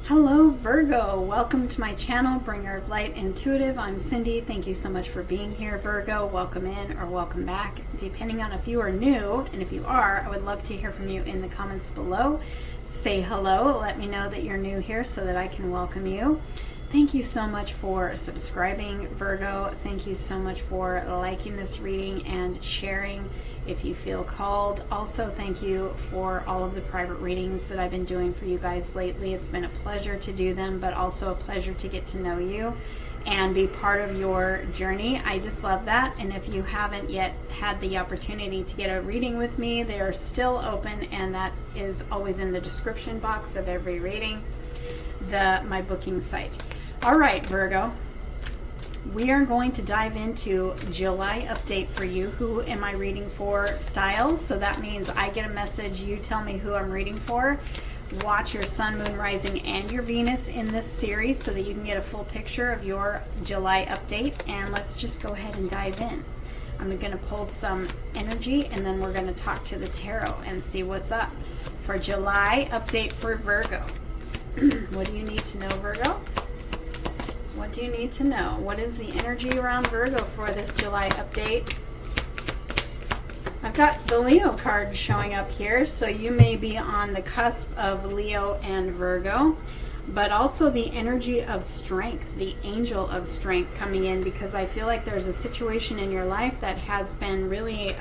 Hello Virgo, welcome to my channel, Bringer of Light Intuitive. I'm Cindy. Thank you so much for being here, Virgo. Welcome in or welcome back, depending on if you are new. And if you are, I would love to hear from you in the comments below. Say hello, let me know that you're new here so that I can welcome you. Thank you so much for subscribing, Virgo. Thank you so much for liking this reading and sharing if you feel called. Also, thank you for all of the private readings that I've been doing for you guys lately. It's been a pleasure to do them, but also a pleasure to get to know you and be part of your journey. I just love that. And if you haven't yet had the opportunity to get a reading with me, they are still open, and that is always in the description box of every reading, my booking site. All right, Virgo. We are going to dive into July update for you. Who am I reading for? Style. So that means I get a message, you tell me who I'm reading for. Watch your sun, moon, rising, and your Venus in this series so that you can get a full picture of your July update. And let's just go ahead and dive in. I'm going to pull some energy, and then we're going to talk to the tarot and see what's up for July update for Virgo. What do you need to know, Virgo? What do you need to know? What is the energy around Virgo for this July update? I've got the Leo card showing up here, so you may be on the cusp of Leo and Virgo, but also the energy of strength, the angel of strength coming in, because I feel like there's a situation in your life that has been really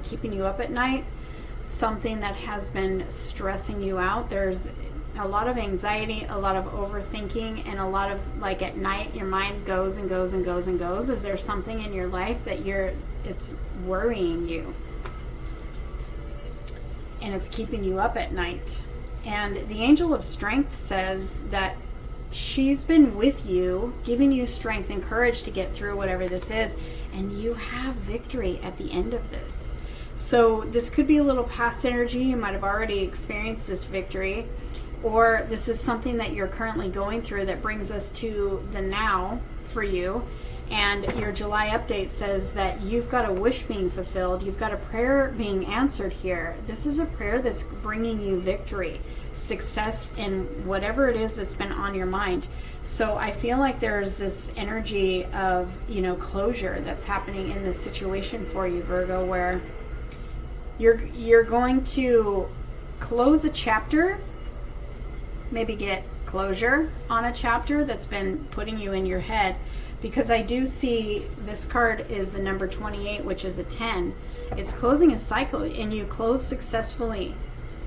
keeping you up at night, something that has been stressing you out. There's a lot of anxiety, a lot of overthinking, and a lot of, like, at night your mind goes and goes and goes and goes. Is there something in your life that it's worrying you and it's keeping you up at night? And the angel of strength says that she's been with you, giving you strength and courage to get through whatever this is, and you have victory at the end of this. So this could be a little past energy. You might have already experienced this victory, or this is something that you're currently going through that brings us to the now for you. And your July update says that you've got a wish being fulfilled. You've got a prayer being answered here. This is a prayer that's bringing you victory, success in whatever it is that's been on your mind. So I feel like there's this energy of, closure that's happening in this situation for you, Virgo, where you're going to close a chapter, maybe get closure on a chapter that's been putting you in your head, because I do see this card is the number 28, which is a 10. It's closing a cycle, and you close successfully.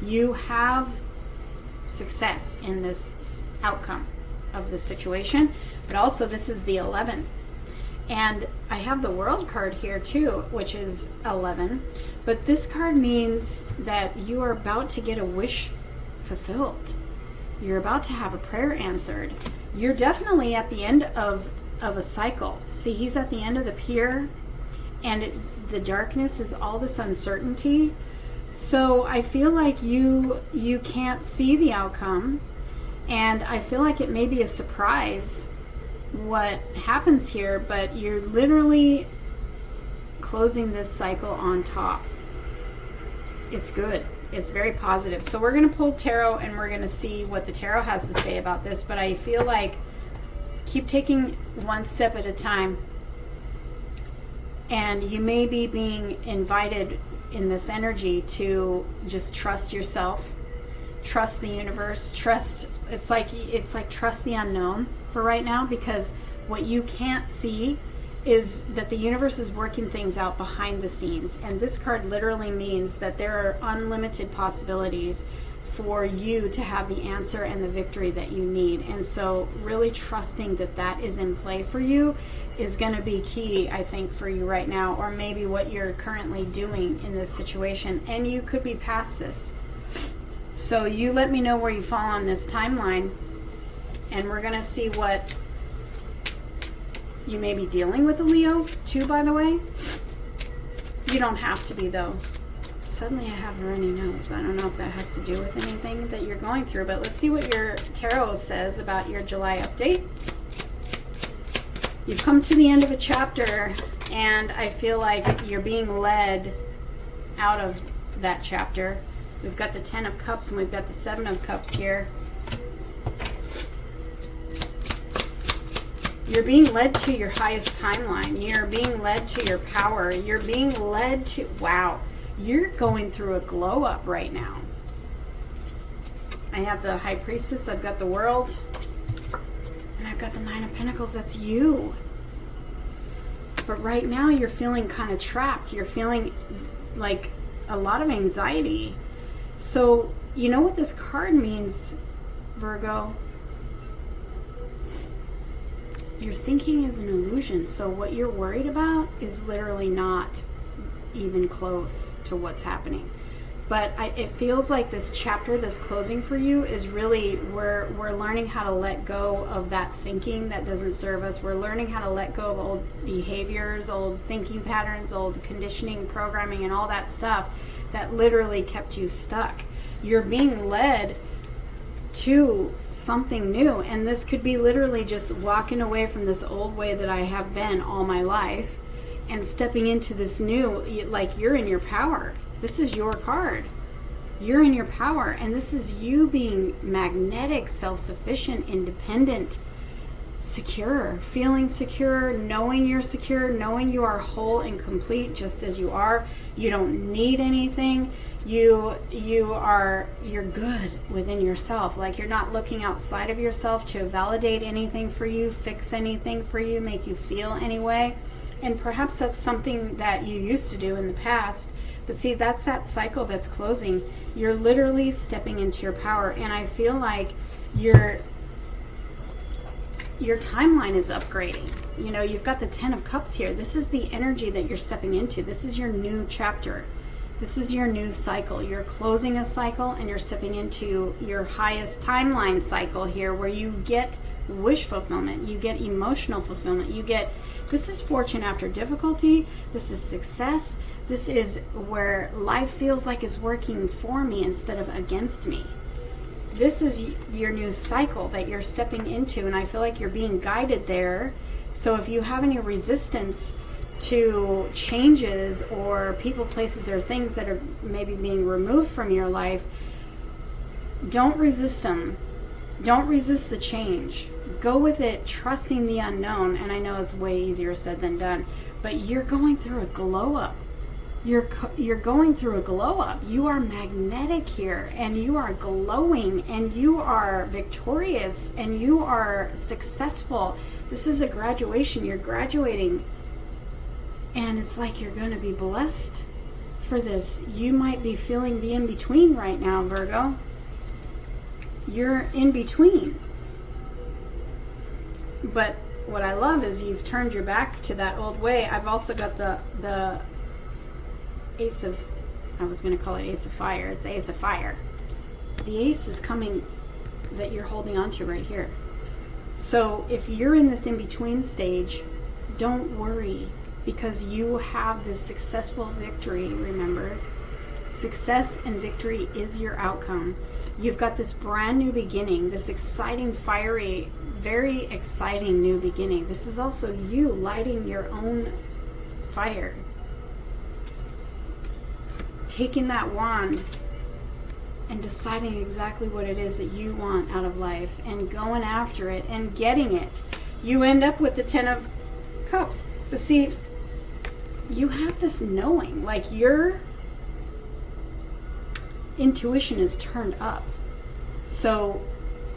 You have success in this outcome of the situation, but also this is the 11. And I have the World card here too, which is 11. But this card means that you are about to get a wish fulfilled. You're about to have a prayer answered. You're definitely at the end of a cycle. See, he's at the end of the pier, and the darkness is all this uncertainty. So I feel like you can't see the outcome, and I feel like it may be a surprise what happens here, but you're literally closing this cycle on top. It's good. It's very positive. So we're going to pull tarot, and we're going to see what the tarot has to say about this. But I feel like keep taking one step at a time. And you may be being invited in this energy to just trust yourself, trust the universe, trust. It's like trust the unknown for right now, because what you can't see is that the universe is working things out behind the scenes. And this card literally means that there are unlimited possibilities for you to have the answer and the victory that you need. And so really trusting that that is in play for you is going to be key, I think, for you right now, or maybe what you're currently doing in this situation. And you could be past this. So you let me know where you fall on this timeline, and we're going to see what you may be dealing with, a Leo, too, by the way. You don't have to be, though. Suddenly I have a runny nose. I don't know if that has to do with anything that you're going through, but let's see what your tarot says about your July update. You've come to the end of a chapter, and I feel like you're being led out of that chapter. We've got the 10 of Cups, and we've got the 7 of Cups here. You're being led to your highest timeline. You're being led to your power. You're being led to, wow, you're going through a glow up right now. I have the High Priestess, I've got the World, and I've got the Nine of Pentacles. That's you. But right now you're feeling kind of trapped. You're feeling like a lot of anxiety. So you know what this card means, Virgo? Your thinking is an illusion. So what you're worried about is literally not even close to what's happening. But it feels like this chapter that's closing for you is really, we're learning how to let go of that thinking that doesn't serve us. We're learning how to let go of old behaviors, old thinking patterns, old conditioning, programming, and all that stuff that literally kept you stuck. You're being led to something new, and this could be literally just walking away from this old way that I have been all my life and stepping into this new, like you're in your power. This is your card. You're in your power, and this is you being magnetic, self-sufficient, independent, secure, feeling secure, knowing you're secure, knowing you are whole and complete just as you are. You don't need anything. You're good within yourself. Like, you're not looking outside of yourself to validate anything for you, fix anything for you, make you feel any way. And perhaps that's something that you used to do in the past. But see, that's that cycle that's closing. You're literally stepping into your power. And I feel like your timeline is upgrading. You know, you've got the 10 of Cups here. This is the energy that you're stepping into. This is your new chapter. This is your new cycle. You're closing a cycle and you're stepping into your highest timeline cycle here, where you get wish fulfillment. You get emotional fulfillment. This is fortune after difficulty. This is success. This is where life feels like it's working for me instead of against me. This is your new cycle that you're stepping into, and I feel like you're being guided there. So if you have any resistance to changes or people, places, or things that are maybe being removed from your life, don't resist them. Don't resist the change. Go with it, trusting the unknown. And I know it's way easier said than done, but you're going through a glow up. You're going through a glow up. You are magnetic here, and you are glowing, and you are victorious, and you are successful. This is a graduation. You're graduating, and it's like you're going to be blessed for this. You might be feeling the in-between right now, Virgo. You're in between. But what I love is you've turned your back to that old way. I've also got the Ace of, I was going to call it Ace of Fire. It's Ace of Fire. The ace is coming that you're holding on to right here. So if you're in this in-between stage, don't worry, because you have this successful victory, remember. Success and victory is your outcome. You've got this brand new beginning, this exciting, fiery, very exciting new beginning. This is also you lighting your own fire. Taking that wand and deciding exactly what it is that you want out of life and going after it and getting it. You end up with the 10 of Cups. But see, you have this knowing, like your intuition is turned up. So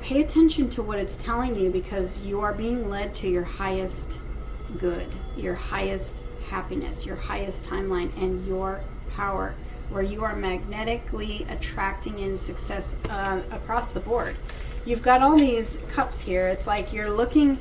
pay attention to what it's telling you, because you are being led to your highest good, your highest happiness, your highest timeline, and your power, where you are magnetically attracting in success across the board. You've got all these cups here. It's like you're looking,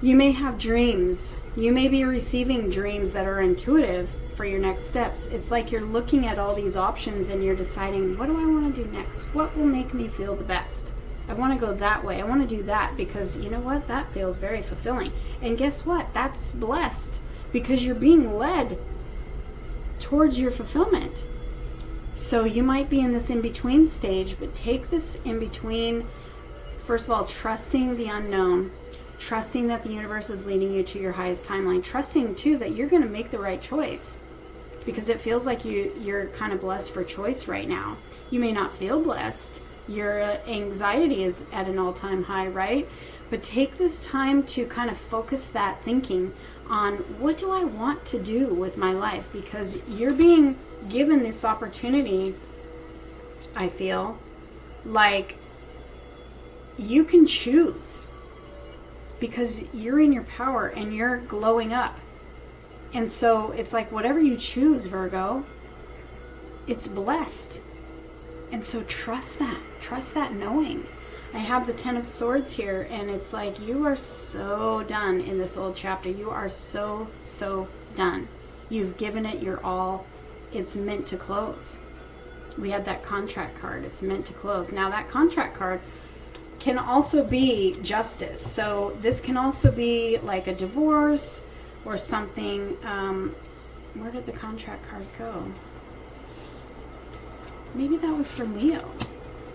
you may have dreams. You may be receiving dreams that are intuitive for your next steps. It's like you're looking at all these options and you're deciding, what do I want to do next? What will make me feel the best? I want to go that way. I want to do that because you know what? That feels very fulfilling. And guess what? That's blessed, because you're being led towards your fulfillment. So you might be in this in-between stage, but take this in-between, first of all, trusting the unknown, trusting that the universe is leading you to your highest timeline, trusting too that you're going to make the right choice, because it feels like you're kind of blessed for choice right now. You may not feel blessed. Your anxiety is at an all-time high, right? But take this time to kind of focus that thinking on, what do I want to do with my life? Because you're being given this opportunity, I feel like you can choose, because you're in your power and you're glowing up. And so it's like, whatever you choose, Virgo, it's blessed. And so trust that knowing. I have the 10 of Swords here, and it's like, you are so done in this old chapter. You are so done. You've given it your all. It's meant to close. We had that contract card. It's meant to close. Now, that contract card can also be justice. So this can also be like a divorce or something. Where did the contract card go? Maybe that was for Leo.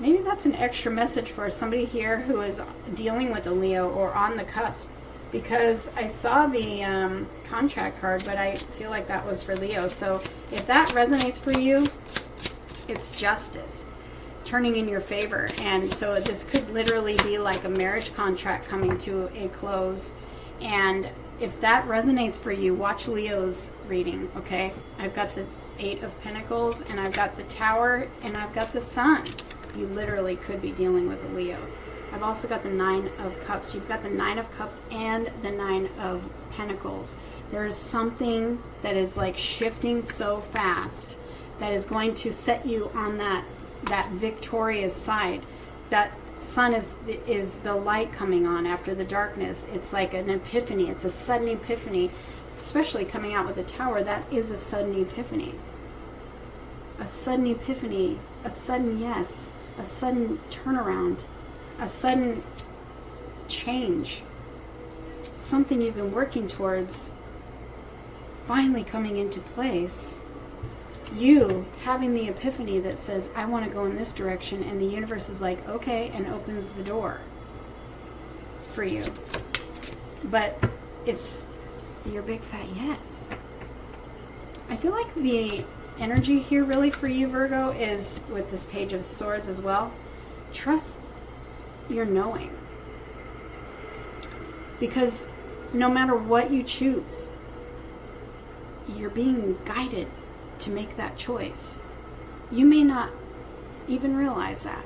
Maybe that's an extra message for somebody here who is dealing with a Leo or on the cusp. Because I saw the contract card, but I feel like that was for Leo. So if that resonates for you, it's justice turning in your favor. And so this could literally be like a marriage contract coming to a close. And if that resonates for you, watch Leo's reading, okay? I've got the 8 of Pentacles, and I've got the Tower, and I've got the Sun. You literally could be dealing with a Leo. I've also got the 9 of Cups. You've got the 9 of Cups and the 9 of Pentacles. There's something that is like shifting so fast that is going to set you on that victorious side. That sun is the light coming on after the darkness. It's like an epiphany. It's a sudden epiphany, especially coming out with the Tower. That is a sudden epiphany. A sudden epiphany, a sudden yes, a sudden turnaround, a sudden change. Something you've been working towards finally coming into place. You having the epiphany that says, I want to go in this direction, and the universe is like, okay, and opens the door for you. But it's your big fat yes. I feel like the energy here really for you, Virgo, is with this Page of Swords as well. Trust your knowing. Because no matter what you choose, you're being guided to make that choice. You may not even realize that.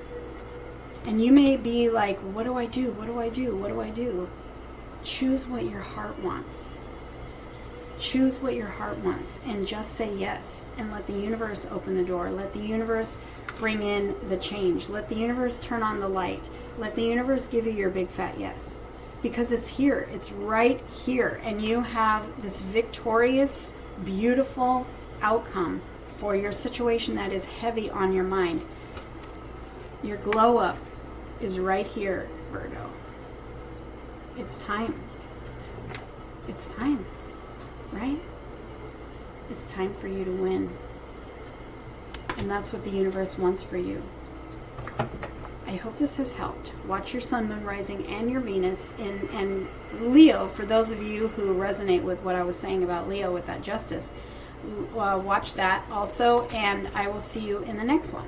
And you may be like, what do I do? What do I do? What do I do? Choose what your heart wants. Choose what your heart wants and just say yes, and let the universe open the door. Let the universe bring in the change. Let the universe turn on the light. Let the universe give you your big fat yes. Because it's here. It's right here. And you have this victorious, beautiful outcome for your situation that is heavy on your mind. Your glow up is right here, Virgo. It's time. It's time. Right? It's time for you to win. And that's what the universe wants for you. I hope this has helped. Watch your Sun, Moon, Rising, and your Venus and Leo, for those of you who resonate with what I was saying about Leo with that justice. Watch that also, and I will see you in the next one.